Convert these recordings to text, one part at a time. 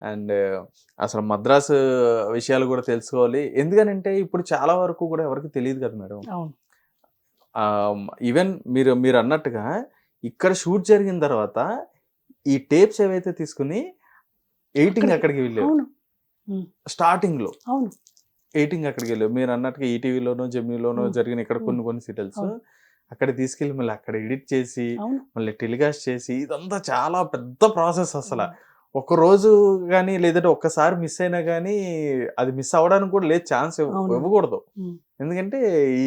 And అసలు మద్రాసు విషయాలు కూడా తెలుసుకోవాలి. ఎందుకనంటే ఇప్పుడు చాలా వరకు కూడా ఎవరికి తెలియదు కదా మేడం. అవును. ఈవెన్ మీరు అన్నట్టుగా ఇక్కడ షూట్ జరిగిన తర్వాత ఈ టేప్స్ ఏవైతే తీసుకుని ఎడిటింగ్ అక్కడికి వెళ్ళారు. అవును. స్టార్టింగ్‌లో అవును. ఎడిటింగ్ అక్కడికి వెళ్ళారు. మీరు అన్నట్టుగా ఈటీవీలోనో, జెమినీలోనో జరిగిన ఇక్కడ కొన్ని సీరియల్స్ అవును. అక్కడ తీసుకెళ్ళి మళ్ళీ అక్కడ ఎడిట్ చేసి అవును. మళ్ళీ టెలికాస్ట్ చేసి ఇదంతా చాలా పెద్ద ప్రాసెస్ అసల. ఒక రోజు గానీ లేదంటే ఒక్కసారి మిస్ అయినా గానీ అది మిస్ అవ్వడానికి కూడా లేదు, ఛాన్స్ అవును. ఇవ్వకూడదు. ఎందుకంటే ఈ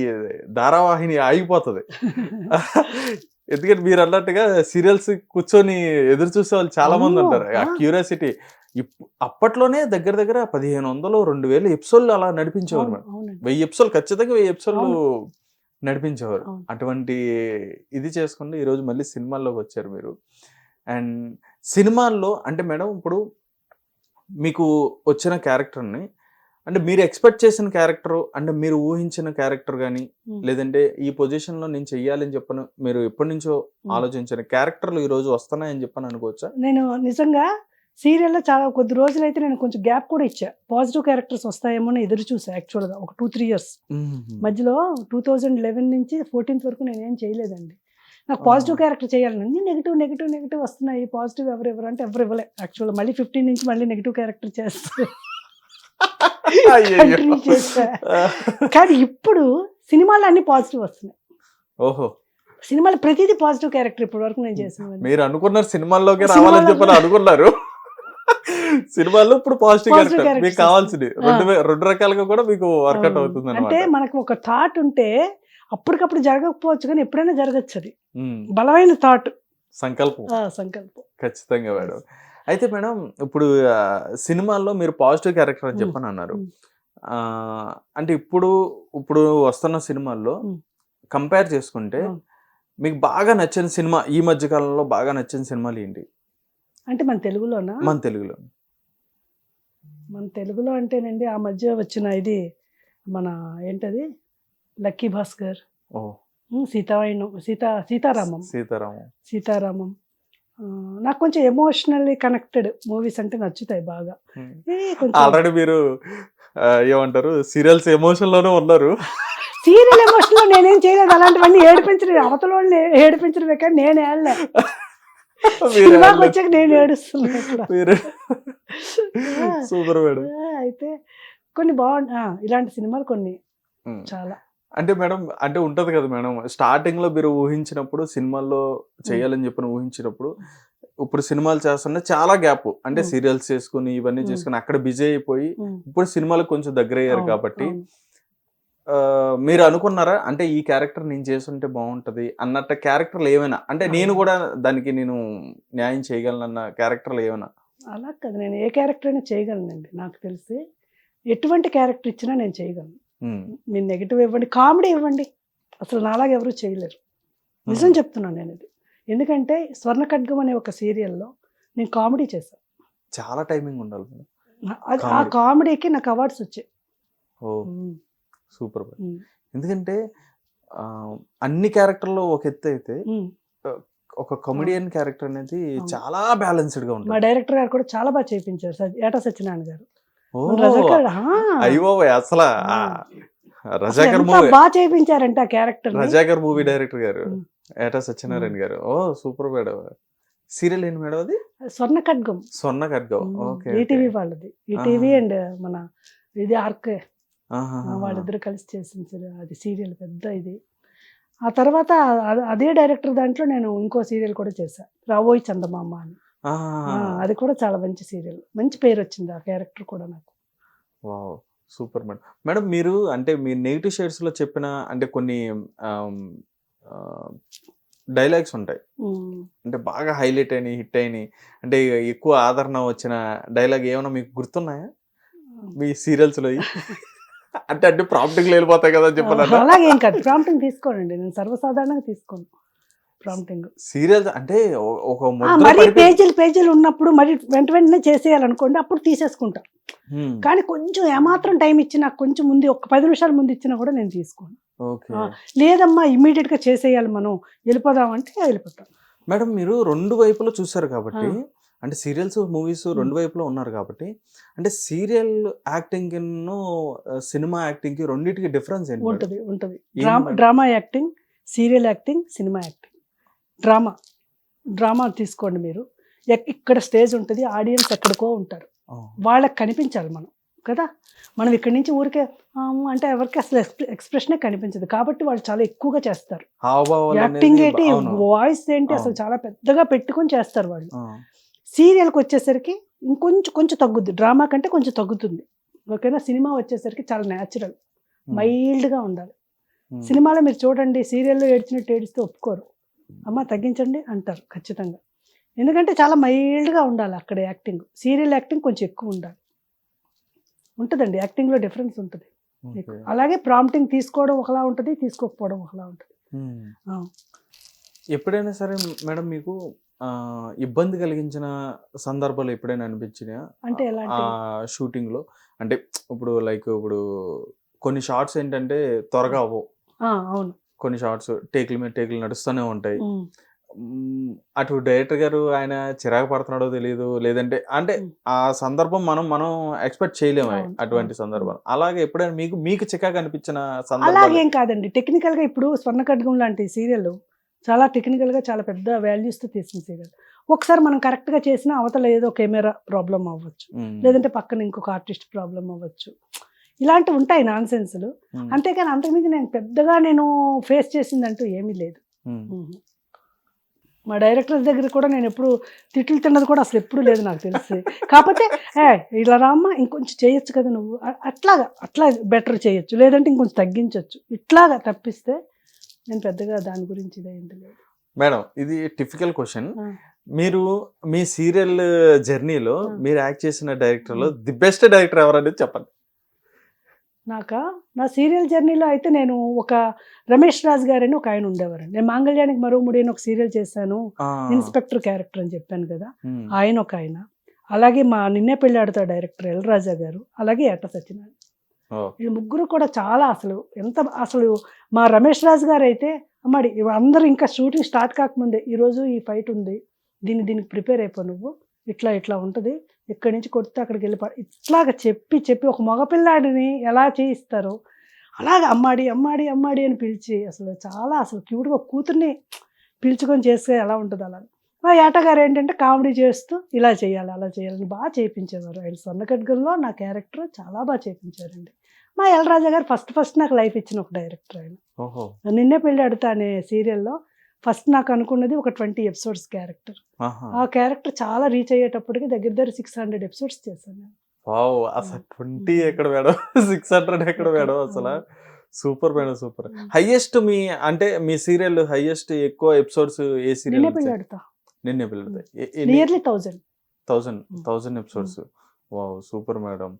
ధారావాహిని ఆగిపోతది. ఎందుకంటే మీరు అన్నట్టుగా సీరియల్స్ కూర్చొని ఎదురు చూసే వాళ్ళు చాలా మంది అవును. ఉంటారు. ఆ క్యూరియాసిటీ అప్పట్లోనే దగ్గర 1500, 2000 ఎపిసోడ్లు అలా నడిపించేవారు అవును. మేడం. అవునండి. 1000 ఎపిసోడ్లు ఖచ్చితంగా 1000 ఎపిసోడ్లు అవును. నడిపించేవారు. అవును. అటువంటి ఇది చేసుకుంటూ ఈరోజు మళ్ళీ సినిమాల్లోకి వచ్చారు మీరు. అండ్ సినిమాల్లో అంటే మేడం ఇప్పుడు మీకు వచ్చిన క్యారెక్టర్‌ని అంటే మీరు ఎక్స్‌పెక్ట్ చేసిన క్యారెక్టర్ అంటే మీరు ఊహించిన క్యారెక్టర్ గాని, లేదంటే ఈ పొజిషన్‌లో నేను చెయ్యాలని చెప్పని మీరు ఎప్పటినుంచో ఆలోచించిన క్యారెక్టర్‌లు ఈరోజు వస్తున్నాయని చెప్పని అనుకోవచ్చా? నేను నిజంగా సీరియల్‌లో చాలా కొద్ది రోజులైతే నేను కొంచెం గ్యాప్ కూడా ఇచ్చా. పాజిటివ్ క్యారెక్టర్స్ వస్తాయేమో అని ఎదురు చూసా యాక్చువల్‌గా ఒక 2, 3 ఇయర్స్. మధ్యలో 2011 నుంచి 14 వరకు నేనేం చేయలేదండి. నాకు పాజిటివ్ క్యారెక్టర్ చేయాలని నెగెటివ్ వస్తున్నాయి. పాజిటివ్ ఎవరు అంటే ఎవరు ఇవ్వలే. యాక్చువల్‌గా మళ్ళీ 15 నుంచి మళ్ళీ నెగెటివ్ క్యారెక్టర్ చేస్తా కంటిన్యూ చేశా. కానీ ఇప్పుడు సినిమాలో అన్ని పాజిటివ్ వస్తున్నాయి. ఓహో! సినిమాలో ప్రతిదీ పాజిటివ్ క్యారెక్టర్ ఇప్పటి వరకు నేను చేసినవన్నీ. మీరు అనుకున్నారు సినిమాల్లోకి రావాలని చెప్పని అనుకున్నారు. సినిమాల్లో ఇప్పుడు పాజిటివ్ క్యారెక్టర్ మీకు కావాల్సింది. రెండు రకాలుగా కూడా మీకు వర్కౌట్ అవుతుంది అంటే అన్నమాట. మనకు ఒక థాట్ ఉంటే అప్పటికప్పుడు జరగకపోవచ్చు కానీ ఎప్పుడైనా జరగచ్చు. అది బలమైన థాట్, సంకల్పం. సంకల్పం. ఖచ్చితంగా మేడం. అయితే మేడం ఇప్పుడు సినిమాల్లో మీరు పాజిటివ్ క్యారెక్టర్ అని చెప్పని అన్నారు. అంటే ఇప్పుడు వస్తున్న సినిమాల్లో కంపేర్ చేసుకుంటే మీకు బాగా నచ్చిన సినిమా ఈ మధ్య కాలంలో బాగా నచ్చిన సినిమాలు ఏంటి? అంటే మన తెలుగులోనా? మన తెలుగులో. మన తెలుగులో అంటేనండి ఆ మధ్య వచ్చిన ఇది మన ఏంటది లక్కీ భాస్కర్, సీతారామం. నాకు కొంచెం ఎమోషనల్లీ కనెక్టెడ్ మూవీస్ అంటే నచ్చుతాయి బాగా. ఆల్రెడీ మీరు ఏమంటారు సీరియల్స్ ఎమోషన్ లోనే ఉన్నారు. సీరియల్ ఎమోషన్ లో నేనేం చేయలేదు. అలాంటివన్నీ ఏడిపించలేదు. అవతల వాళ్ళని ఏడిపించడమే కానీ నేను ఏడలే. సినిమాకి వచ్చాక నేను ఏడుస్తున్నా. Super madam. అయితే కొన్ని ఇలాంటి సినిమాలు కొన్ని చాలా. అంటే మేడం అంటే ఉంటది కదా మేడం, స్టార్టింగ్ లో మీరు ఊహించినప్పుడు సినిమాల్లో చేయాలని చెప్పి ఊహించినప్పుడు ఇప్పుడు సినిమాలు చేస్తున్నా చాలా గ్యాప్ అంటే సీరియల్స్ చేసుకుని ఇవన్నీ చేసుకుని అక్కడ బిజీ అయిపోయి ఇప్పుడు సినిమాలకు కొంచెం దగ్గర అయ్యారు కాబట్టి మీరు అనుకున్నారా అంటే ఈ క్యారెక్టర్ నేను చేస్తుంటే బాగుంటది అన్నట్టు క్యారెక్టర్లు ఏమైనా అంటే నేను కూడా దానికి నేను న్యాయం చేయగలనన్న క్యారెక్టర్లు ఏమైనా? అలా కదా, నేను ఏ క్యారెక్టర్ అయినా చేయగలనండి. నాకు తెలిసి ఎటువంటి క్యారెక్టర్ ఇచ్చినా నేను చేయగలను. మీరు నెగిటివ్ ఇవ్వండి, కామెడీ ఇవ్వండి, అసలు నాలాగా ఎవరు చేయలేరు. నిజం చెప్తున్నాను నేను ఇది. ఎందుకంటే స్వర్ణ ఖడ్గం అనే ఒక సీరియల్లో నేను కామెడీ చేశాను. చాలా టైమింగ్ ఉండాలి. ఆ కామెడీకి నాకు అవార్డ్స్ వచ్చాయి. సూపర్. ఎందుకంటే అన్ని క్యారెక్టర్లో ఒక ఎత్తు అయితే ఒక కమెడియన్ క్యారెక్టర్ అనేది చాలా బ్యాలెన్స్డ్ గా ఉంటుంది. మా డైరెక్టర్ గారు కూడా చాలా బాగా చేయించారు ఏటా సత్యనారాయణ గారు. అసలు రజాకర్ మూవీ బాగా చేయించారంటే ఆ క్యారెక్టర్. రజాకర్ మూవీ డైరెక్టర్ గారు ఏటా సత్యనారాయణ గారు. Super madam. సీరియల్ ఏంటి మేడం అది? స్వర్ణ ఖడ్గం. ఓకే. ఈటీవీ వాళ్ళది. ఈటీవీ అండ్ మన ఇది ఆర్కే వాళ్ళిద్దరు కలిసి చేసిన అది సీరియల్ పెద్ద ఇది. ఆ తర్వాత అదే డైరెక్టర్ దాంట్లో నేను ఇంకో సీరియల్ కూడా చేశాను, రావోయ్ చందమామ అని. అది కూడా చాలా మంచి సీరియల్, మంచి పేరు వచ్చింది ఆ క్యారెక్టర్ కూడా నాకు. Wow, super madam. మేడం మీరు అంటే మీ నెగిటివ్ షేడ్స్ లో చెప్పిన అంటే కొన్ని డైలాగ్స్ ఉంటాయి అంటే బాగా హైలైట్ అయినాయి, హిట్ అయినాయి, అంటే ఎక్కువ ఆదరణ వచ్చిన డైలాగ్ ఏమైనా మీకు గుర్తున్నాయా మీ సీరియల్స్ లో? అంటే ప్రాంప్టింగ్ వెళ్ళిపోతాయి కదా చెప్పాలి. అలాగేం కాదు, ప్రాంప్టింగ్ తీసుకోనండి, నేను సర్వసాధారణంగా తీసుకోను ప్రాంప్టింగ్. సీరియల్స్ అంటే ఒక మరి పేజీలు ఉన్నప్పుడు మరి వెంటనే చేసేయాలనుకోండి అప్పుడు తీసేసుకుంటా. కానీ కొంచెం ఏమాత్రం టైం ఇచ్చి నాకు కొంచెం ముందు ఒక 10 నిమిషాల ముందు ఇచ్చినా కూడా నేను తీసుకోను. లేదమ్మా ఇమ్మీడియట్ గా చేసేయాలి మనం వెళ్ళిపోదామంటే వెళ్ళిపోతాం. మేడం మీరు రెండు వైపులో చూసారు కాబట్టి అంటే సీరియల్స్ మూవీస్ రెండు వైపులో ఉన్నారు కాబట్టి అంటే సీరియల్ యాక్టింగ్ సినిమా యాక్టింగ్ కి రెండింటికి డిఫరెన్స్ ఏంటి మేడం? ఉంటుంది ఉంటుంది ఏంది madam? Drama acting, serial acting, cinema acting. Drama తీసుకోండి మీరు, ఇక్కడ స్టేజ్ ఉంటుంది, ఆడియన్స్ ఎక్కడికో ఉంటారు, ఆ, వాళ్ళకి కనిపించాలి మనం కదా. మనం ఇక్కడి నుంచి ఊరికే అంటే ఎవరికి అసలు ఎక్స్ప్రెషనే కనిపించదు, కాబట్టి వాళ్ళు చాలా ఎక్కువగా చేస్తారు. హావభావాలు యాక్టింగ్ అనేది ఏంటి, అవును. వాయిస్ ఏంటి, అసలు అవును. చాలా పెద్దగా పెట్టుకొని చేస్తారు వాళ్ళు. ఆ, సీరియల్కి వచ్చేసరికి కొంచెం తగ్గుద్ది, డ్రామా కంటే కొంచెం తగ్గుతుంది. ఓకేనా. సినిమా వచ్చేసరికి చాలా న్యాచురల్, మైల్డ్గా ఉండాలి. సినిమాలో మీరు చూడండి, సీరియల్లో ఏడ్చినట్టు ఏడిస్తే ఒప్పుకోరు, అమ్మ తగ్గించండి అంటారు ఖచ్చితంగా. ఎందుకంటే చాలా మైల్డ్గా ఉండాలి అక్కడ యాక్టింగ్. సీరియల్ యాక్టింగ్ కొంచెం ఎక్కువ ఉండాలి, ఉంటుందండి. యాక్టింగ్లో డిఫరెన్స్ ఉంటుంది మీకు. ఓకే. అలాగే ప్రాంప్టింగ్ తీసుకోవడం ఒకలా ఉంటుంది, తీసుకోకపోవడం ఒకలా ఉంటుంది. ఆ. ఎప్పుడైనా సరే మేడం మీకు ఇబ్బంది కలిగించిన సందర్భాలు ఎప్పుడైనా అనిపించినాయా అంటే ఎలాంటి? షూటింగ్ లో? అంటే ఇప్పుడు కొన్ని షార్ట్స్ ఏంటంటే త్వరగా అవ్వవు, అవును. కొన్ని షార్ట్స్ టేకుల మీద టేకులు నడుస్తూనే ఉంటాయి. ఉమ్. అటు డైరెక్టర్ గారు ఆయన చిరాకు పడుతున్నాడో తెలియదు, లేదంటే అంటే ఆ సందర్భం మనం ఎక్స్పెక్ట్ చేయలేము అవును, అటువంటి అవును. సందర్భాలు. అలాగే ఎప్పుడైనా మీకు చికాకు అనిపించిన సందర్భాలు? అలాగేం కాదండి, టెక్నికల్గా ఇప్పుడు స్వర్ణఖడ్గం లాంటి సీరియల్ చాలా టెక్నికల్గా చాలా పెద్ద వాల్యూస్తో తీసిన సీరియల్. ఒకసారి మనం కరెక్ట్గా చేసినా అవతల ఏదో కెమెరా ప్రాబ్లం అవ్వచ్చు, లేదంటే పక్కన ఇంకొక ఆర్టిస్ట్ ప్రాబ్లం అవ్వచ్చు, ఇలాంటివి ఉంటాయి నాన్ సెన్స్లు. అంతేకాని అంతకుమించి నేను ఫేస్ చేసిందంటూ ఏమీ లేదు. మా డైరెక్టర్స్ దగ్గర కూడా నేను ఎప్పుడు తిట్లు తిన్నది కూడా అసలు ఎప్పుడు లేదు నాకు తెలిసి. కాకపోతే ఇలా రామ్మా, ఇంకొంచెం చేయొచ్చు కదా నువ్వు, అట్లా బెటర్ చేయొచ్చు, లేదంటే ఇంకొంచెం తగ్గించవచ్చు, ఇట్లాగా తప్పిస్తే నేను పెద్దగా దాని గురించి ఇదేంటి లేదు. మేడం, ఇది టిపికల్ క్వశ్చన్. మీరు మీ సీరియల్ జర్నీలో మీరు యాక్ట్ చేసిన డైరెక్టర్లో ది బెస్ట్ డైరెక్టర్ ఎవరనేది చెప్పండి. నా సీరియల్ జర్నీలో అయితే నేను ఒక రమేష్ రాజ్ గారు అని ఒక ఆయన ఉండేవారండి. నేను మాంగళ్యానికి మరో ముడి అని ఒక సీరియల్ చేశాను, ఇన్స్పెక్టర్ క్యారెక్టర్ అని చెప్పాను కదా, ఆయన ఒక ఆయన. అలాగే మా నిన్నే పెళ్ళాడుతా డైరెక్టర్ ఎల్ రాజా గారు, అలాగే ఏట సత్యనారాయణ. ఈ ముగ్గురు కూడా చాలా అసలు మా రమేష్ రాజ్ గారు అయితే అమ్మాడి అందరూ ఇంకా షూటింగ్ స్టార్ట్ కాకముందే, ఈరోజు ఈ ఫైట్ ఉంది, దీనికి ప్రిపేర్ అయిపో నువ్వు, ఇట్లా ఉంటుంది, ఇక్కడి నుంచి కొడితే అక్కడికి వెళ్ళిపో, ఇట్లాగ చెప్పి ఒక మగపిల్లాడిని ఎలా చేయిస్తారో అలాగే అమ్మాడి అని పిలిచి అసలు క్యూట్గా కూతుర్ని పిలుచుకొని చేస్తే ఎలా ఉంటుంది అలా. మా ఏటగారు ఏంటంటే కామెడీ చేస్తూ ఇలా చేయాలి అలా చేయాలని బాగా చేయించేవారు. ఆయన స్వర్ణఖడ్గంలో నా క్యారెక్టర్ చాలా బాగా చేయించారండి. మా ఎల్ రాజా గారు ఫస్ట్ నాకు లైఫ్ ఇచ్చిన ఒక డైరెక్టర్ ఆయన. నిన్నే పెళ్ళాడుతా అనే సీరియల్లో ఫస్ట్ నాకు అనుకున్నది ఒక 20 ఎపిసోడ్స్ క్యారెక్టర్. ఆ క్యారెక్టర్ చాలా రీచ్ అయ్యేటప్పటికి దగ్గర 600 ఎపిసోడ్స్ చేశాను. అసలు 20 ఎక్కడ మేడం, 600 ఎక్కడ మేడం, అసలు సూపర్ మేడం, సూపర్. హైయెస్ట్ మీ సీరియల్ హైయెస్ట్ ఎక్కువ ఎపిసోడ్స్ ఏ సీరియల్? నిన్నే Pelladatha nearly 1000 episodes. Wow, super madam.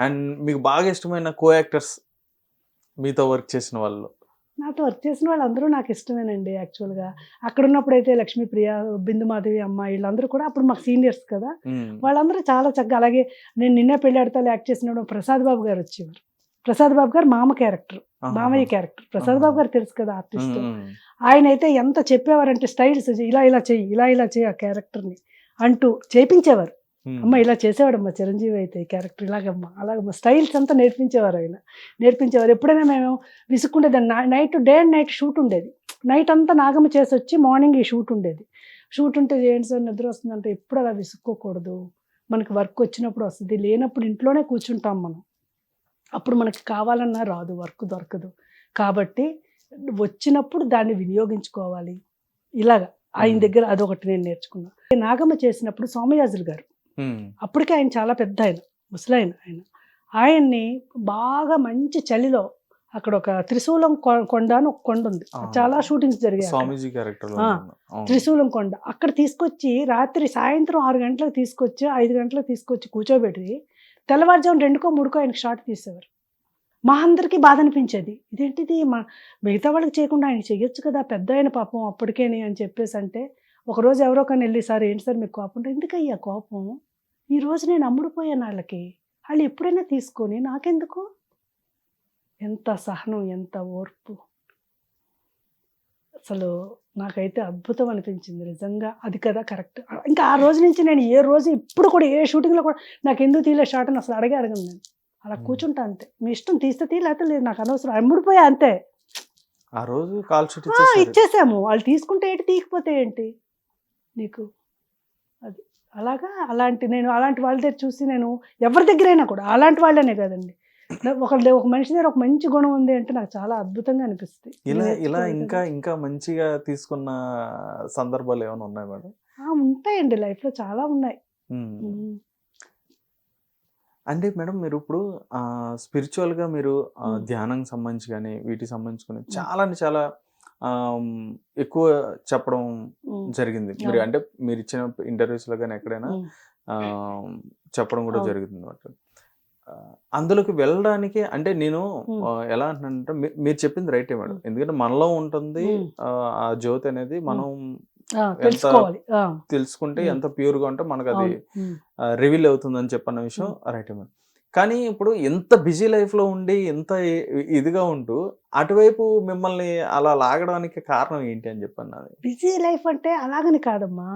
And మీకు బాగా ఇష్టమైన కో యాక్టర్స్, మీతో వర్క్ చేసిన వాళ్ళు? నాతో వర్క్ చేసిన వాళ్ళందరూ నాకు ఇష్టమేనండి. యాక్చువల్గా అక్కడ ఉన్నప్పుడు అయితే లక్ష్మీప్రియ, బిందుమాధవి అమ్మ, వీళ్ళందరూ కూడా అప్పుడు మాకు సీనియర్స్ కదా, వాళ్ళందరూ చాలా చక్కగా. అలాగే నేను నిన్నే పెళ్ళాడుతాలో యాక్ట్ చేసినప్పుడు ప్రసాద్ బాబు గారు వచ్చేవారు. ప్రసాద్ బాబు గారు మామయ్య క్యారెక్టర్. ప్రసాద్ బాబు గారు తెలుసు కదా, ఆర్టిస్ట్. ఆయన అయితే ఎంత చెప్పేవారంటే స్టైల్స్ ఇలా చెయ్యి ఆ క్యారెక్టర్ని అంటూ చేపించేవారు. అమ్మ ఇలా చేసేవాడమ్మా చిరంజీవి అయితే క్యారెక్టర్ ఇలాగమ్మా అలాగమ్మా, స్టైల్స్ అంతా నేర్పించేవారు ఆయన. ఎప్పుడైనా మేము విసుక్కుండేదాన్ని. డే అండ్ నైట్ షూట్ ఉండేది. నైట్ అంతా నాగమ్మ చేసి వచ్చి మార్నింగ్ ఈ షూట్ ఉండేది. షూట్ ఉంటే ఏంటి సార్ నిద్ర వస్తుందంటే, ఎప్పుడు అలా విసుక్కోకూడదు, మనకి వర్క్ వచ్చినప్పుడు వస్తుంది, లేనప్పుడు ఇంట్లోనే కూర్చుంటాం మనం, అప్పుడు మనకి కావాలన్నా రాదు, వర్క్ దొరకదు, కాబట్టి వచ్చినప్పుడు దాన్ని వినియోగించుకోవాలి. ఇలాగా ఆయన దగ్గర అదొకటి నేను నేర్చుకున్నాను. నాగమ్మ చేసినప్పుడు సోమయాజులు గారు, అప్పటికే ఆయన చాలా పెద్ద ఆయన, ముసలాయన. ఆయన్ని బాగా మంచి చలిలో అక్కడ ఒక త్రిశూలం కొండ అని ఒక కొండ ఉంది, చాలా షూటింగ్స్ జరిగాయి. త్రిశూలం కొండ అక్కడ తీసుకొచ్చి సాయంత్రం 6 గంటలకు తీసుకొచ్చి 5 గంటలకు తీసుకొచ్చి కూర్చోబెట్టి తెల్లవారుజాము 2కో 3కో ఆయనకి షాట్ తీసేవారు. మా అందరికీ బాధ అనిపించేది, ఇదేంటిది మిగతా వాళ్ళకి చేయకుండా ఆయన చెయ్యొచ్చు కదా, పెద్ద ఆయన పాపం అప్పటికేని అని చెప్పేసి. అంటే ఒకరోజు ఎవరో కానీ వెళ్ళి, సార్ ఏంటి సార్ మీకు కోపం అంటే, ఎందుకయ్యా కోపం, ఈరోజు నేను అమ్ముడుపోయాను వాళ్ళకి, వాళ్ళు ఎప్పుడైనా తీసుకొని నాకెందుకు. ఎంత సహనం, ఎంత ఓర్పు, అసలు నాకైతే అద్భుతం అనిపించింది నిజంగా. అది కదా కరెక్ట్. ఇంకా ఆ రోజు నుంచి నేను ఏ రోజు ఇప్పుడు కూడా ఏ షూటింగ్లో కూడా నాకు ఎందుకు తీయలే షాట్ అని అసలు అడగను నేను. అలా కూర్చుంటా అంతే. మీ ఇష్టం తీస్తే తీ లేకపోతే లేదు, నాకు అనవసరం. అమ్ముడిపోయా అంతే. ఆ రోజు కాల్ షీట్ ఇచ్చేసాము. వాళ్ళు తీసుకుంటే ఏంటి, తీయకపోతే ఏంటి నీకు. అది అలాగా. నేను అలాంటి వాళ్ళ దగ్గర చూసి నేను ఎవరి దగ్గరైనా కూడా అలాంటి వాళ్ళనే కదండి, ఒక మనిషి దగ్గర ఒక మంచి గుణం ఉంది అంటే నాకు చాలా అద్భుతంగా అనిపిస్తుంది. ఇలా ఇంకా మంచిగా తీసుకున్న సందర్భాలు ఏమైనా ఉన్నాయి మేడం? ఉంటాయండి, లైఫ్లో చాలా ఉన్నాయి. అంటే మేడం మీరు ఇప్పుడు స్పిరిచువల్గా మీరు ధ్యానం సంబంధించి కానీ వీటికి సంబంధించుకుని చాలా ఎక్కువ చెప్పడం జరిగింది. మీరు అంటే మీరు ఇచ్చిన ఇంటర్వ్యూస్లో కానీ ఎక్కడైనా చెప్పడం కూడా జరుగుతుంది అన్నమాట. అందులోకి వెళ్ళడానికి అంటే నేను ఎలా అంటున్నానంటే మీరు చెప్పింది రైటే మేడం. ఎందుకంటే మనలో ఉంటుంది ఆ జ్యోతి అనేది, మనం తెలుసుకుంటే ఎంత ప్యూర్ గా ఉంటే మనకు అది రివీల్ అవుతుందని చెప్పన్న విషయం రైట్ మేడం. కానీ ఇప్పుడు ఎంత బిజీ లైఫ్ లో ఉండి ఎంత ఇదిగా ఉంటూ అటువైపు మిమ్మల్ని అలా లాగడానికి కారణం ఏంటి అని చెప్పన్నది. బిజీ లైఫ్ అంటే అలాగని కాదమ్మా.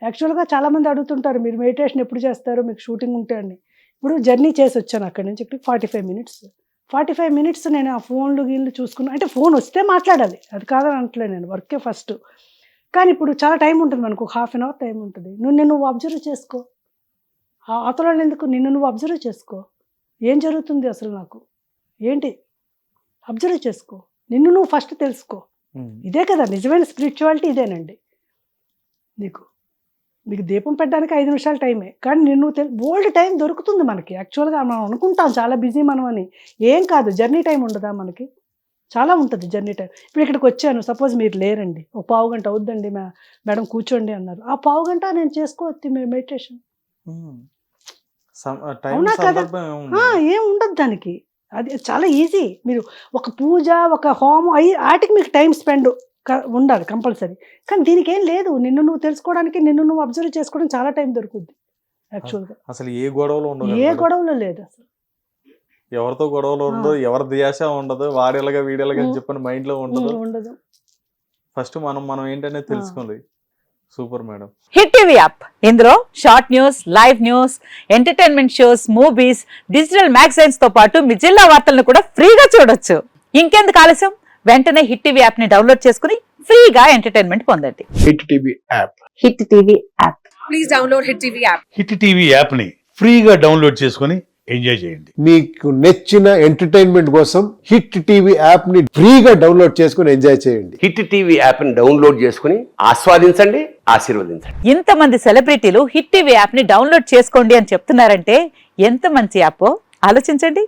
యాక్చువల్గా చాలా మంది అడుగుతుంటారు, మీరు మెడిటేషన్ ఎప్పుడు చేస్తారు, మీకు షూటింగ్ ఉంటే అని. ఇప్పుడు జర్నీ చేసి వచ్చాను అక్కడి నుంచి 45 మినిట్స్ నేను ఆ ఫోన్లు గీళ్ళు చూసుకున్నాను. అంటే ఫోన్ వస్తే మాట్లాడాలి, అది కాదని అంటలే, నేను వర్కే ఫస్ట్. కానీ ఇప్పుడు చాలా టైం ఉంటుంది మనకు, 1/2 అవర్ టైం ఉంటుంది. నువ్వు అబ్జర్వ్ చేసుకో, అతను ఎందుకు, నువ్వు అబ్జర్వ్ చేసుకో, ఏం జరుగుతుంది అసలు నాకు ఏంటి, అబ్జర్వ్ చేసుకో, నువ్వు ఫస్ట్ తెలుసుకో. ఇదే కదా నిజమైన స్పిరిచువాలిటీ, ఇదేనండి. మీకు దీపం పెట్టడానికి 5 నిమిషాల టైమే, కానీ ఓల్డ్ టైం దొరుకుతుంది మనకి. యాక్చువల్గా మనం అనుకుంటాం చాలా బిజీ మనం అని, ఏం కాదు. జర్నీ టైం ఉండదా మనకి, చాలా ఉంటుంది జర్నీ టైం. ఇప్పుడు ఇక్కడికి వచ్చాను, సపోజ్ మీరు లేరండి, ఒక 15 గంట అవుద్దండి మేడం కూర్చోండి అన్నారు, ఆ 15 గంట నేను చేసుకోవచ్చు మెడిటేషన్. అవునా కదా, ఏం ఉండదు దానికి, అది చాలా ఈజీ. మీరు ఒక పూజ ఒక హోమం వాటికి మీకు టైం స్పెండ్ ఉండాలి కంపల్సరీ. కానీ దీనికి ఏం లేదు, నువ్వు తెలుసుకోవడానికి, నువ్వు అబ్జర్వ్ చేసుకోవడం చాలా టైం దొరుకుద్ది యాక్చువల్గా. అసలు ఏ గొడవలో లేదు అసలు, ఎవరితో గొడవలు ఉండదు, ఎవరి దియాశ ఉండదు, వాడేలాగా వీడేలాగా అని చెప్పని మైండ్ లో ఉండదు. ఫస్ట్ మనం ఏంటనేది తెలుసుకోండి. Super madam. Hit TV app, ఇందులో short news, live news, entertainment shows, movies, digital magazines తో పాటు మీ జిల్లా వార్తలను కూడా ఫ్రీగా చూడొచ్చు. ఇంకెందుకు ఆలస్యం, వెంటనే హిట్ టీవీ యాప్ ని డౌన్లోడ్ చేసుకుని ఫ్రీగా ఎంటర్టైన్మెంట్ పొందండి. Hit TV app. Hit TV app. Please download hit TV app. Hit TV app ని ఫ్రీగా డౌన్లోడ్ చేసుకుని ఎంజాయ్ చేయండి. మీకు నచ్చిన ఎంటర్టైన్మెంట్ కోసం హిట్ టీవీ యాప్ ని ఫ్రీగా డౌన్లోడ్ చేసుకుని ఎంజాయ్ చేయండి. హిట్ టీవీ యాప్ ని డౌన్లోడ్ చేసుకుని ఆస్వాదించండి, ఆశీర్వదించండి. ఇంతమంది సెలబ్రిటీలు హిట్ టీవీ యాప్ ని డౌన్లోడ్ చేసుకోండి అని చెప్తున్నారంటే ఎంత మంచి యాప్ ఆలోచించండి.